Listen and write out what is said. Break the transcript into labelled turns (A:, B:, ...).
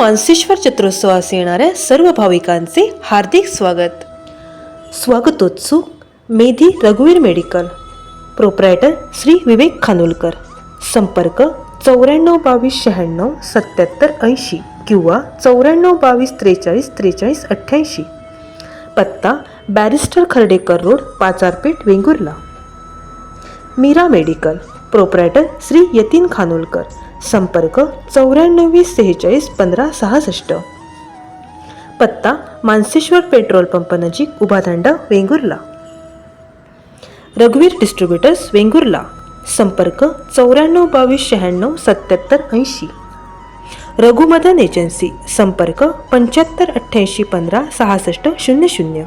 A: मानसेश्वर चित्रोत्सवास येणाऱ्या सर्व भाविकांचे हार्दिक स्वागत. स्वागतोत्सुक मेधी रघुवीर मेडिकल, प्रोप्रायटर श्री विवेक खानोलकर. संपर्क 9422967780 किंवा 9422434388. पत्ता barrister Khardekar road, Pacharpeth, Vengurla. Meera medical, proprietor Shri Yatin Khanolkar. संपर्क 9420461566. पत्ता मानसेश्वर पेट्रोल पंप नजीक, उभादांडा, वेंगुर्ला. रघुवीर डिस्ट्रीब्युटर्स, वेंगुर्ला. संपर्क 9422967780. रघुमदन एजन्सी. संपर्क 7588156600.